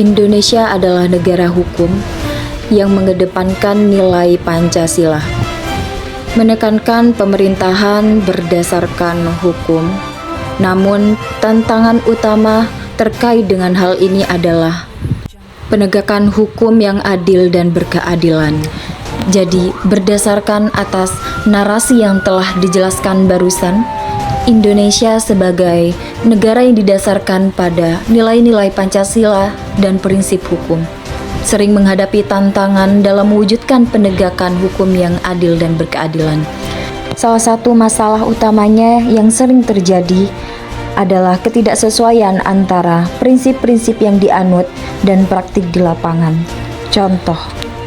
Indonesia adalah negara hukum yang mengedepankan nilai Pancasila, menekankan pemerintahan berdasarkan hukum. Namun, tantangan utama terkait dengan hal ini adalah penegakan hukum yang adil dan berkeadilan. Jadi, berdasarkan atas narasi yang telah dijelaskan barusan, Indonesia sebagai negara yang didasarkan pada nilai-nilai Pancasila dan prinsip hukum sering menghadapi tantangan dalam mewujudkan penegakan hukum yang adil dan berkeadilan. Salah satu masalah utamanya yang sering terjadi adalah ketidaksesuaian antara prinsip-prinsip yang dianut dan praktik di lapangan. Contoh,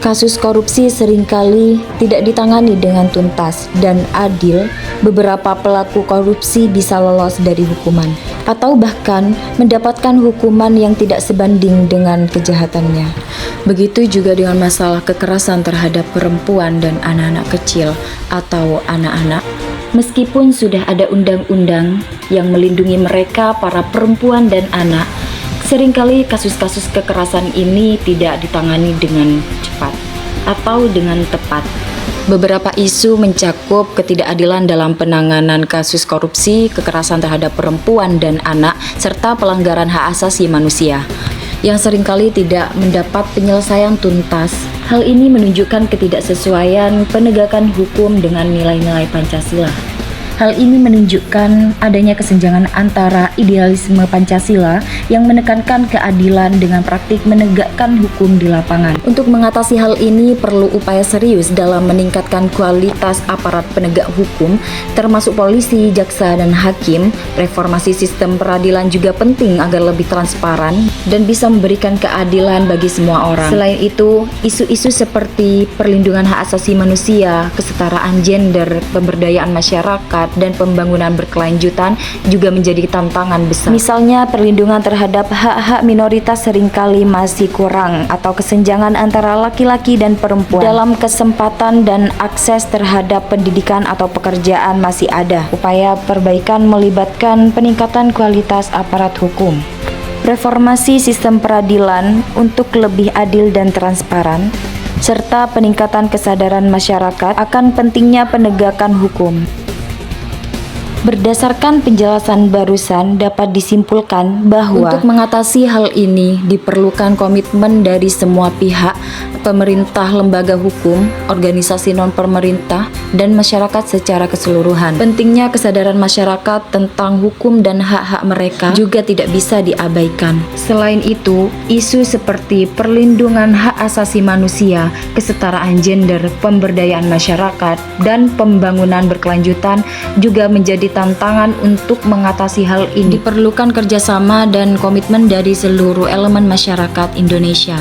kasus korupsi seringkali tidak ditangani dengan tuntas dan adil. Beberapa pelaku korupsi bisa lolos dari hukuman atau bahkan mendapatkan hukuman yang tidak sebanding dengan kejahatannya. Begitu juga dengan masalah kekerasan terhadap perempuan dan anak-anak kecil atau anak-anak. Meskipun sudah ada undang-undang yang melindungi mereka, para perempuan dan anak, seringkali kasus-kasus kekerasan ini tidak ditangani dengan cepat atau dengan tepat. Beberapa isu mencakup ketidakadilan dalam penanganan kasus korupsi, kekerasan terhadap perempuan dan anak, serta pelanggaran hak asasi manusia yang seringkali tidak mendapat penyelesaian tuntas. Hal ini menunjukkan ketidaksesuaian penegakan hukum dengan nilai-nilai Pancasila. Hal ini menunjukkan adanya kesenjangan antara idealisme Pancasila yang menekankan keadilan dengan praktik menegakkan hukum di lapangan. Untuk mengatasi hal ini perlu upaya serius dalam meningkatkan kualitas aparat penegak hukum, termasuk polisi, jaksa, dan hakim. Reformasi sistem peradilan juga penting agar lebih transparan dan bisa memberikan keadilan bagi semua orang. Selain itu, isu-isu seperti perlindungan hak asasi manusia, kesetaraan gender, pemberdayaan masyarakat, dan pembangunan berkelanjutan juga menjadi tantangan besar. Misalnya, perlindungan terhadap hak-hak minoritas seringkali masih kurang atau kesenjangan antara laki-laki dan perempuan dalam kesempatan dan akses terhadap pendidikan atau pekerjaan masih ada. Upaya perbaikan melibatkan peningkatan kualitas aparat hukum, reformasi sistem peradilan untuk lebih adil dan transparan, serta peningkatan kesadaran masyarakat akan pentingnya penegakan hukum. Berdasarkan penjelasan barusan, dapat disimpulkan bahwa untuk mengatasi hal ini diperlukan komitmen dari semua pihak, pemerintah, lembaga hukum, organisasi non-pemerintah, dan masyarakat secara keseluruhan. Pentingnya kesadaran masyarakat tentang hukum dan hak-hak mereka juga tidak bisa diabaikan. Selain itu, isu seperti perlindungan hak asasi manusia, kesetaraan gender, pemberdayaan masyarakat, dan pembangunan berkelanjutan juga menjadi tantangan untuk mengatasi hal ini. Diperlukan kerjasama dan komitmen dari seluruh elemen masyarakat Indonesia.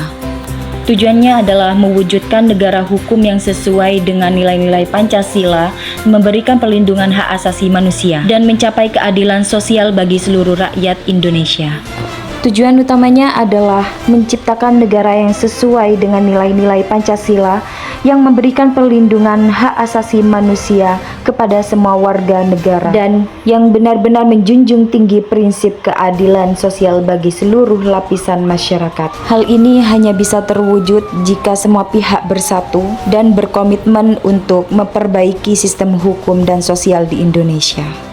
Tujuannya adalah mewujudkan negara hukum yang sesuai dengan nilai-nilai Pancasila, memberikan perlindungan hak asasi manusia, dan mencapai keadilan sosial bagi seluruh rakyat Indonesia. Tujuan utamanya adalah menciptakan negara yang sesuai dengan nilai-nilai Pancasila yang memberikan perlindungan hak asasi manusia kepada semua warga negara dan yang benar-benar menjunjung tinggi prinsip keadilan sosial bagi seluruh lapisan masyarakat. Hal ini hanya bisa terwujud jika semua pihak bersatu dan berkomitmen untuk memperbaiki sistem hukum dan sosial di Indonesia.